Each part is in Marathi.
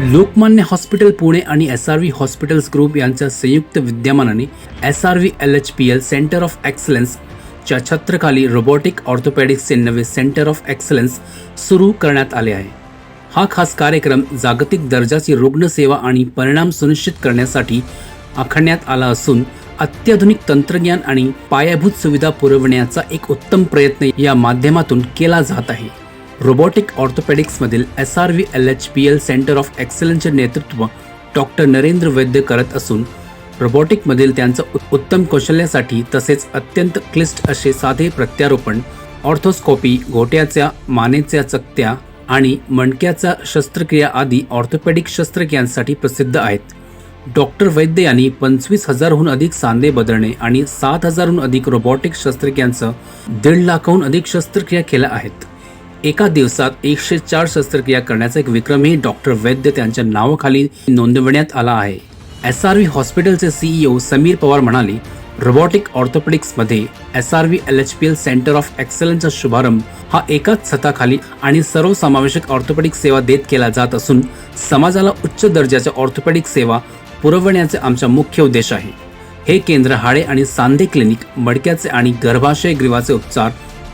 लोकमान्य हॉस्पिटल पुणे आणि SRV हॉस्पिटल्स ग्रुप यांच्या संयुक्त विद्यमानाने SRV LHPL सेंटर ऑफ एक्सलन्सच्या छत्राखाली रोबोटिक ऑर्थोपेडिक्सचे नवे सेंटर ऑफ एक्सलन्स सुरू करण्यात आले आहे. हा खास कार्यक्रम जागतिक दर्जाची रुग्णसेवा आणि परिणाम सुनिश्चित करण्यासाठी आखण्यात आला असून अत्याधुनिक तंत्रज्ञान आणि पायाभूत सुविधा पुरवण्याचा एक उत्तम प्रयत्न या माध्यमातून केला जात आहे. रोबोटिक ऑर्थोपेडिक्समधील SRV LHPL सेंटर ऑफ एक्सलन्सचे नेतृत्व डॉक्टर नरेंद्र वैद्य करत असून रोबोटिकमधील त्यांचं उत्तम कौशल्यासाठी तसेच अत्यंत क्लिष्ट असे साधे प्रत्यारोपण, ऑर्थोस्कोपी, घोट्याच्या मानेच्या चकत्या आणि मणक्याच्या शस्त्रक्रिया आदी ऑर्थोपेडिक शस्त्रक्रियांसाठी प्रसिद्ध आहेत. डॉक्टर वैद्य यांनी 25,000हून अधिक सांधे बदलणे आणि 7,000हून अधिक रोबोटिक शस्त्रक्रियांचं 1.5 लाखाहून अधिक शस्त्रक्रिया केल्या आहेत. एका दिवसात 104 शस्त्रक्रिया करण्याचा एक विक्रमही डॉक्टर वैद्य त्यांच्या नावाखाली नोंदवण्यात आला आहे. SRV हॉस्पिटलचे CEO समीर पवार म्हणाले, रोबोटिक ऑर्थोपेडिक्समध्ये SRV LHPL सेंटर ऑफ एक्सलन्सचा शुभारंभ हा एकाच छताखाली आणि सर्वसमावेशक ऑर्थोपेडिक सेवा देत केला जात असून समाजाला उच्च दर्जाच्या ऑर्थोपेडिक सेवा पुरवण्याचे आमचा मुख्य उद्देश आहे. हे केंद्र हाडे आणि सांधे क्लिनिक, मडक्याचे आणि गर्भाशय गृहाचे उपचार,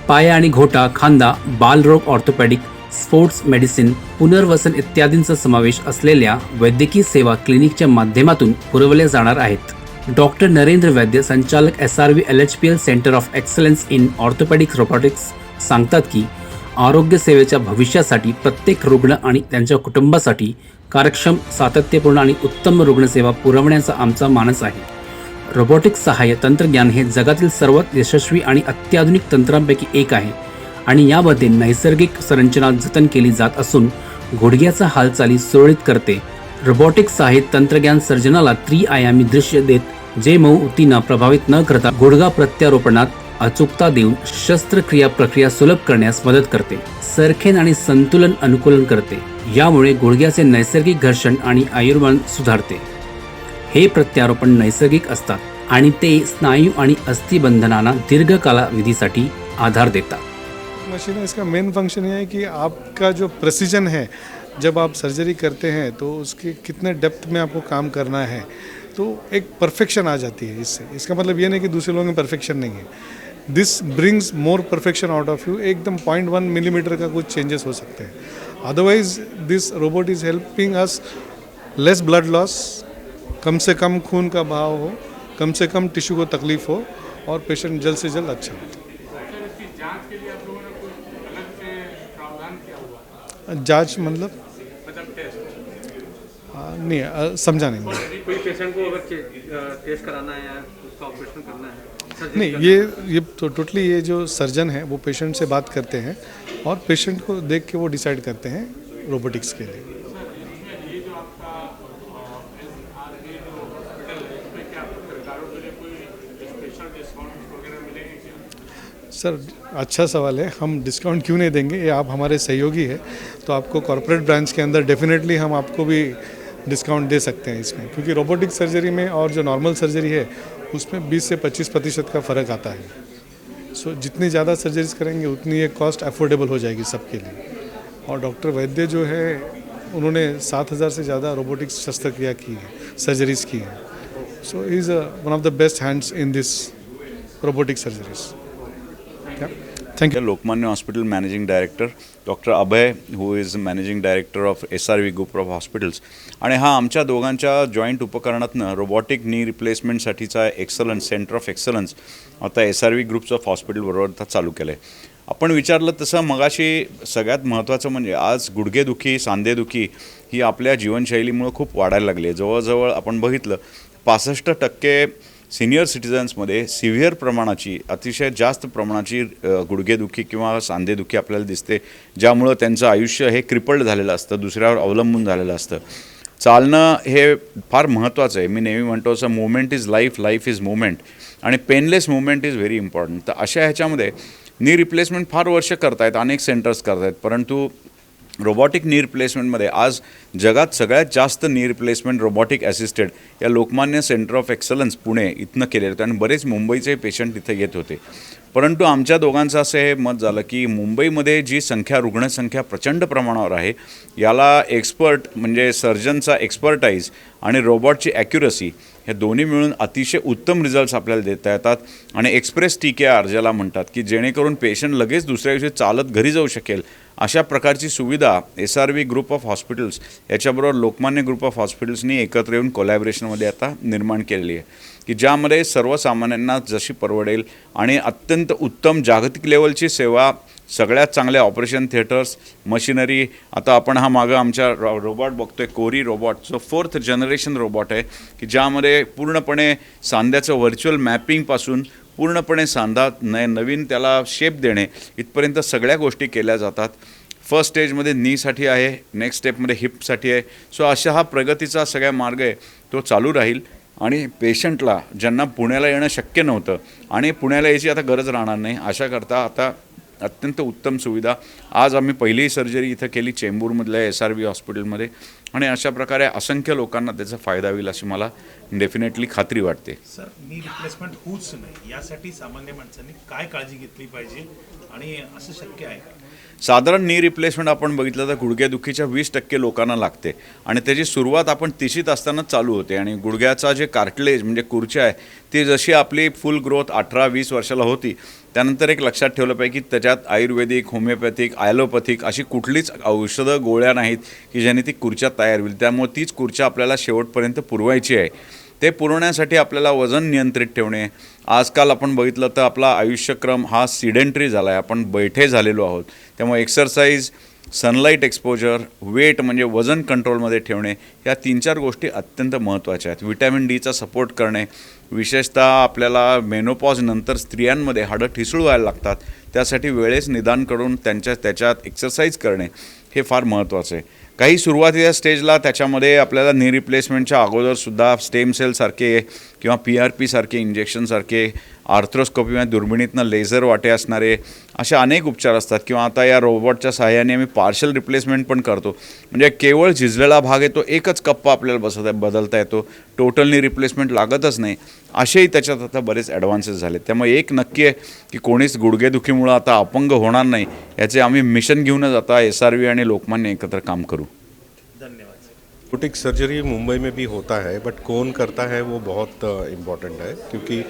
पाय आणि घोटा, खांदा, बालरोग ऑर्थोपेडिक, स्पोर्ट्स मेडिसिन, पुनर्वसन इत्यादींचा समावेश असलेल्या वैद्यकीय सेवा क्लिनिकच्या माध्यमातून पुरवल्या जाणार आहेत. डॉक्टर नरेंद्र वैद्य, संचालक SRV LHPL centre of excellence in orthopaedic robotics सांगतात की आरोग्य सेवेच्या भविष्यासाठी प्रत्येक रुग्ण आणि त्यांच्या कुटुंबासाठी कार्यक्षम, सातत्यपूर्ण आणि उत्तम रुग्णसेवा पुरवण्याचा आमचा मानस आहे. रोबोटिक सहाय्य तंत्रज्ञान हे जगातील सर्वात यशस्वी आणि अत्याधुनिक तंत्रांपैकी एक आहे आणि यामध्ये नैसर्गिक संरचना जतन केली जात असून गुडघ्याचा हालचाली सुरळीत करते. रोबोटिक सहाय्य तंत्रज्ञान सर्जनाला त्रिआयामी दृश्य देत, जे मऊ ऊतींना प्रभावित न करता गुडघा प्रत्यारोपणात अचूकता देऊन शस्त्रक्रिया प्रक्रिया सुलभ करण्यास मदत करते. सरखेन आणि संतुलन अनुकूलन करते. यामुळे गुडघ्याचे नैसर्गिक घर्षण आणि आयुर्मान सुधारते. हे प्रत्यारोपण नैसर्गिक असतात आणि ते स्नायू आणि अस्थिबंधनांना दीर्घ कालावधीसाठी आधार देतात. मशीन है, इसका मेन फंक्शन ये है कि आपका जो प्रेसिजन है, जब आप सर्जरी करते हैं तो उसके कितने डेप्थ में आपको काम करना है, तो एक परफेक्शन आ जाती है इससे. इसका मतलब ये नहीं कि दूसरे लोगों में परफेक्शन नहीं है. This brings more perfection out of you. एकदम 0.1 मिलीमीटर का कुछ चेंजेस हो सकते हैं. Otherwise this robot is helping us less blood loss, कम से कम खून का बहाव हो, कम से कम टिश्यू को तकलीफ हो और पेशेंट जल्द से जल्द अच्छा हो. जांच मतलब नहीं समझा नहीं. कोई पेशेंट को अगर टेस्ट कराना है या उसका ऑपरेशन करना है, नहीं, ये तो टोटली ये जो सर्जन है वो पेशेंट से बात करते हैं और पेशेंट को देख के वो डिसाइड करते हैं रोबोटिक्स के लिए. सर, अच्छा सवाल है. हम डिस्काउंट क्यों नहीं देंगे, ये आप हमारे सहयोगी है तो आपको कॉर्पोरेट ब्रांच के अंदर डेफिनेटली हम आपको भी डिस्काउंट दे सकते हैं इसमें, क्योंकि रोबोटिक सर्जरी में और जो नॉर्मल सर्जरी है उसमें 20 से 25% का फ़र्क आता है. सो जितनी ज़्यादा सर्जरीज करेंगे उतनी ये कॉस्ट अफोर्डेबल हो जाएगी सबके लिए. और डॉक्टर वैद्य जो है उन्होंने 7,000 से ज़्यादा रोबोटिक्स शस्त्रक्रिया की है, सर्जरीज की हैं. So he is one of the best hands in this robotic surgeries. Thank you. Lokmanya hospital managing director doctor Abhay, who is managing director of SRV group of hospitals. आणि हा आमच्या दोघांच्या जॉईंट उपकरणातनं रोबोटिक नी रिप्लेसमेंटसाठीचा एक्सलन्स सेंटर ऑफ एक्सलन्स आता SRV ग्रुप्स ऑफ हॉस्पिटलबरोबर आता चालू केलं आहे. आपण विचारलं तसं मगाशी सगळ्यात महत्त्वाचं म्हणजे आज गुडघेदुखी, सांधेदुखी ही आपल्या जीवनशैलीमुळे खूप वाढायला लागली आहे. जवळजवळ आपण बघितलं 65% सिनियर सिटिझन्समध्ये सिव्हिअर प्रमाणाची, अतिशय जास्त प्रमाणाची गुडघेदुखी किंवा सांधेदुखी आपल्याला दिसते, ज्यामुळं त्यांचं आयुष्य हे क्रिपल्ड झालेलं असतं, दुसऱ्यावर अवलंबून झालेलं असतं. चालणं हे फार महत्त्वाचं आहे. मी नेहमी म्हणतो असं, movement is life, life is movement, आणि painless movement is very important. तर अशा ह्याच्यामध्ये नी रिप्लेसमेंट फार वर्ष करतायत, अनेक सेंटर्स करतायत, परंतु रोबॉटिक नी रिप्लेसमेंटमध्ये आज जगात सगळ्यात जास्त नी रिप्लेसमेंट रोबॉटिक असिस्टेड या Lokmanya centre of excellence Pune इथनं केलेलं होतं आणि बरेच मुंबईचे पेशंट इथं येत होते. परंतु आमच्या दोघांचं असं हे मत झालं की मुंबईमध्ये जी रुग्णसंख्या प्रचंड प्रमाणावर आहे, याला एक्सपर्ट म्हणजे सर्जनचा एक्सपर्टाईज आणि रोबॉटची ॲक्युरसी हे दोन्ही मिळून अतिशय उत्तम रिझल्ट्स आपल्याला देता येतात. आणि एक्सप्रेस TKR ज्याला म्हणतात की जेणेकरून पेशंट लगेच दुसऱ्या दिवशी चालत घरी जाऊ शकेल, अशा प्रकारची सुविधा SRV ग्रुप ऑफ हॉस्पिटल्स याच्याबरोबर लोकमान्य ग्रुप ऑफ हॉस्पिटल्सनी एकत्र येऊन कोलॅबरेशनमध्ये आता निर्माण केलेली आहे की ज्यामध्ये सर्वसामान्यांना जशी परवडेल आणि अत्यंत उत्तम जागतिक लेवलची सेवा, सगळ्यात चांगले ऑपरेशन थिएटर्स, मशिनरी. आता आपण हा मागं आमच्या रोबॉट बघतोय, कोरी रोबॉट, जो 4th जनरेशन रोबॉट आहे की ज्यामध्ये पूर्णपणे सांध्याचं व्हर्च्युअल मॅपिंगपासून पूर्णपणे सांधा नवीन त्याला शेप देणे इथपर्यंत सगळ्या गोष्टी केल्या जातात. फर्स्ट स्टेजमध्ये नीसाठी आहे, नेक्स्ट स्टेपमध्ये हिपसाठी आहे. सो अशा हा प्रगतीचा सगळा मार्ग आहे तो चालू राहील आणि पेशंटला ज्यांना पुण्याला येणं शक्य नव्हतं आणि पुण्याला यायची आता गरज राहणार नाही, अशा करता आता अत्यंत उत्तम सुविधा. आज आम्ही पहिली सर्जरी इथं केली चेंबूरमधल्या SRV हॉस्पिटलमध्ये आणि अशा प्रकारे असंख्य लोकांना त्याचा फायदा होईल अशी मला डेफिनेटली खात्री वाटते. सर, नी रिप्लेसमेंट होऊच नाही यासाठी सामान्य माणसांनी काय काळजी घेतली पाहिजे आणि असं शक्य आहे का? साधारण नी रिप्लेसमेंट आपण बघितलं तर गुडघेदुखीच्या 20% लोकांना लागते आणि त्याची सुरुवात आपण तिशीत असतानाच चालू होते. आणि गुडघ्याचा जे कार्टिलेज म्हणजे खुर्ची आहे ती जशी आपली फुल ग्रोथ 18-20 वर्षाला होती, त्यानंतर एक लक्षात ठेवलं पाहिजे की त्याच्यात आयुर्वेदिक, होमिओपॅथिक, ॲलोपॅथिक अशी कुठलीच औषधं गोळ्या नाहीत की ज्याने ती खुर्च्या तयार होईल. त्यामुळे तीच खुर्च्या आपल्याला शेवटपर्यंत पुरवायची आहे. ते पुरवण्यासाठी आपल्याला वजन नियंत्रित ठेवणे. आजकाल आपण बघितलं तर आपला आयुष्यक्रम हा सिडेंटरी झाला आहे, आपण बैठे झालेलो आहोत. त्यामुळे एक्सरसाइज, सनलाईट एक्सपोजर, वेट म्हणजे वजन कंट्रोलमध्ये ठेवणे, या 3-4 गोष्टी अत्यंत महत्त्वाच्या आहेत. व्हिटॅमिन Dचा सपोर्ट करणे, विशेषतः आपल्याला मेनोपॉज नंतर स्त्रियांमध्ये हाडं ठिसूळ व्हायला लागतात, त्यासाठी वेळेस निदान करून त्याच्यात एक्सरसाइज करणे हे फार महत्त्वाचं आहे. काही सुरुवातीच्या स्टेजला त्याच्यामध्ये आपल्याला नी रिप्लेसमेंटच्या अगोदरसुद्धा स्टेम सेलसारखे किंवा PRP सारखे इंजेक्शनसारखे, आर्थ्रोस्कोपी दुर्बिणीतनं लेझर वाटे असणारे असे अनेक उपचार असतात. किंवा आता या रोबोटच्या सहाय्याने आम्ही पार्शल रिप्लेसमेंट पण करतो, म्हणजे केवळ झिजलेला भाग आहे तो एकच कप्पा आपल्याला बदलता येतो, टोटलनी रिप्लेसमेंट लागतच नाही. असेही त्याच्यात आता बरेच ॲडव्हान्सेस झाले. त्यामुळे एक नक्की आहे की कोणीच गुडघेदुखीमुळं आता अपंग होणार नाही, याचे आम्ही मिशन घेऊनच आता SRV आणि लोकमान्य एकत्र काम करू. रोबोटिक सर्जरी मुंबई में भी होता है, बट कौन करता है वो बहुत इम्पॉर्टेंट है, क्योंकि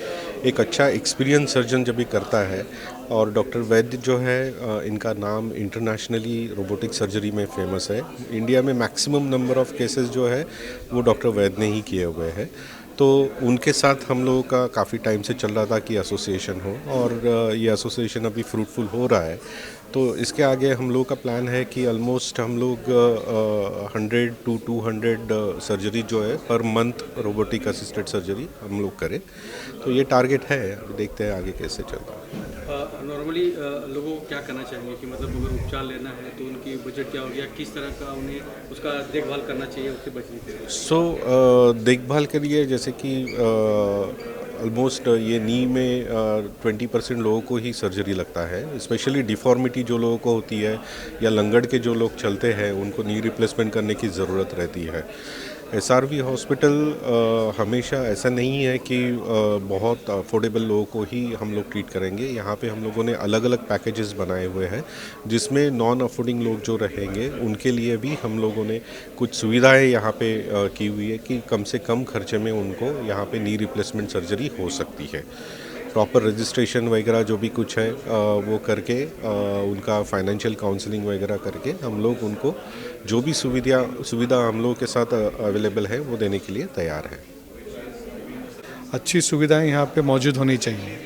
एक अच्छा एक्सपीरियंस सर्जन जब भी करता है, और डॉक्टर वैद्य जो है इनका नाम इंटरनेशनली रोबोटिक सर्जरी में फेमस है. इंडिया में मैक्सिमम नंबर ऑफ केसेस जो है वो डॉक्टर वैद्य ने ही किए हुए हैं. तो उनके साथ हम लोगों का काफ़ी टाइम से चल रहा था कि एसोसिएशन हो, और ये एसोसिएशन अभी फ्रूटफुल हो रहा है. तो इसके आगे हम लोग का प्लान है कि ऑलमोस्ट हम लोग 100 to 200 सर्जरी जो है per month robotic assisted surgery हम लोग करें. तो ये टारगेट है, देखते हैं आगे कैसे चल रहा है. नॉर्मली लोगों को क्या करना चाहिए कि मतलब अगर उपचार लेना है तो उनकी बजट क्या होगी या किस तरह का उन्हें उसका देखभाल करना चाहिए उससे बचने के लिए? सो देखभाल के लिए जैसे कि ऑलमोस्ट ये नी में 20% लोगों को ही सर्जरी लगता है. स्पेशली डिफॉर्मिटी जो लोगों को होती है या लंगड़ के जो लोग चलते हैं उनको नी रिप्लेसमेंट करने की ज़रूरत रहती है. SRV हॉस्पिटल हमेशा ऐसा नहीं है कि बहुत अफोर्डेबल लोगों को ही हम लोग ट्रीट करेंगे. यहाँ पे हम लोगों ने अलग अलग पैकेजेस बनाए हुए हैं जिसमें नॉन अफोर्डिंग लोग जो रहेंगे उनके लिए भी हम लोगों ने कुछ सुविधाएं यहाँ पे की हुई है कि कम से कम खर्चे में उनको यहाँ पे नी रिप्लेसमेंट सर्जरी हो सकती है. प्रॉपर रजिस्ट्रेशन वगैरह जो भी कुछ है वो करके उनका फाइनेंशियल काउंसलिंग वगैरह करके हम लोग उनको जो भी सुविधा हम लोगों के साथ अवेलेबल है वो देने के लिए तैयार है. अच्छी सुविधाएं यहाँ पे मौजूद होनी चाहिए,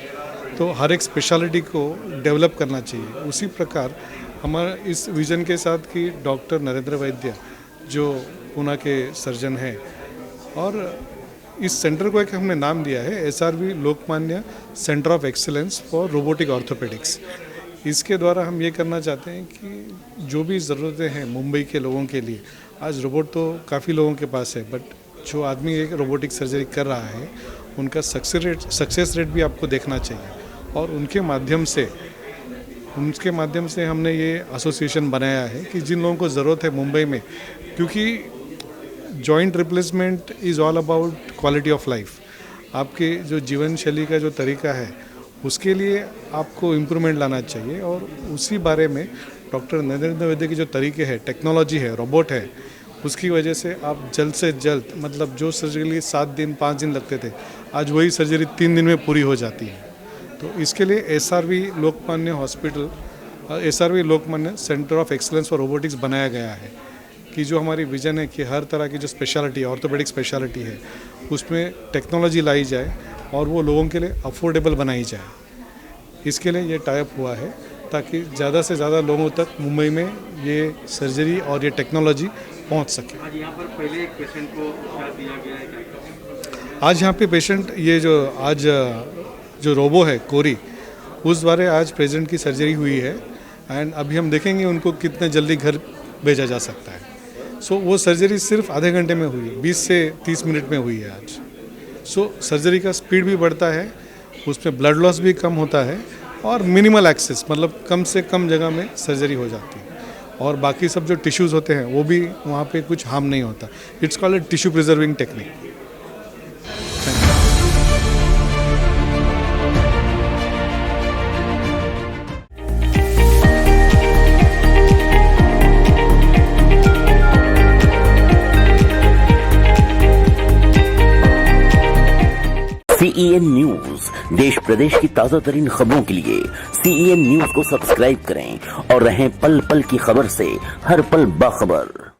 तो हर एक स्पेशलिटी को डेवलप करना चाहिए. उसी प्रकार हमारा इस विज़न के साथ कि डॉक्टर नरेंद्र वैद्य जो पुणे के सर्जन हैं, और इस सेंटर को एक हमने नाम दिया है SRV Lokmanya centre of excellence for robotic orthopaedics. इसके द्वारा हम ये करना चाहते हैं कि जो भी ज़रूरतें हैं मुंबई के लोगों के लिए, आज रोबोट तो काफ़ी लोगों के पास है, बट जो आदमी एक रोबोटिक सर्जरी कर रहा है उनका सक्सेस रेट भी आपको देखना चाहिए, और उनके माध्यम से उनके माध्यम से हमने ये एसोसिएशन बनाया है कि जिन लोगों को ज़रूरत है मुंबई में, क्योंकि joint replacement is all about quality of life. आपके जो जीवन शैली का जो तरीका है उसके लिए आपको इम्प्रूवमेंट लाना चाहिए, और उसी बारे में डॉक्टर नरेंद्र वैद्य के जो तरीके हैं, टेक्नोलॉजी है, रोबोट है, उसकी वजह से आप जल्द से जल्द, मतलब जो सर्जरी के लिए 7 दिन 5 दिन लगते थे, आज वही सर्जरी 3 दिन में पूरी हो जाती है। तो इसके लिए SRV Lokmanya hospital, SRV Lokmanya centre of excellence for robotics बनाया गया है, कि जो हमारी विजन है कि हर तरह की जो स्पेशलिटी, ऑर्थोपेडिक स्पेशलिटी है, उसमें टेक्नोलॉजी लाई जाए और वो लोगों के लिए अफोर्डेबल बनाई जाए। इसके लिए ये टाइप हुआ है ताकि ज़्यादा से ज़्यादा लोगों तक मुंबई में ये सर्जरी और ये टेक्नोलॉजी पहुंच सके। आज यहाँ पर पहले एक पेशेंट को उपचार दिया गया है क्या? आज यहाँ पे पेशेंट, ये जो आज जो रोबो है कोरी, उस द्वारा आज पेशेंट की सर्जरी हुई है, एंड अभी हम देखेंगे उनको कितने जल्दी घर भेजा जा सकता है। सो वो सर्जरी सिर्फ आधे घंटे में हुई है, 20 से 30 मिनट में हुई है आज। सो सर्जरी का स्पीड भी बढ़ता है, उसमें ब्लड लॉस भी कम होता है, और मिनिमल एक्सेस, मतलब कम से कम जगह में सर्जरी हो जाती है, और बाकी सब जो टिश्यूज़ होते हैं वो भी वहाँ पे कुछ हार्म नहीं होता। It's called tissue preserving technique. CEN news, देश प्रदेश की ताजा तरीन खबरों के लिए CEN न्यूज को सब्सक्राइब करें और रहें पल पल की खबर से हर पल बाखबर।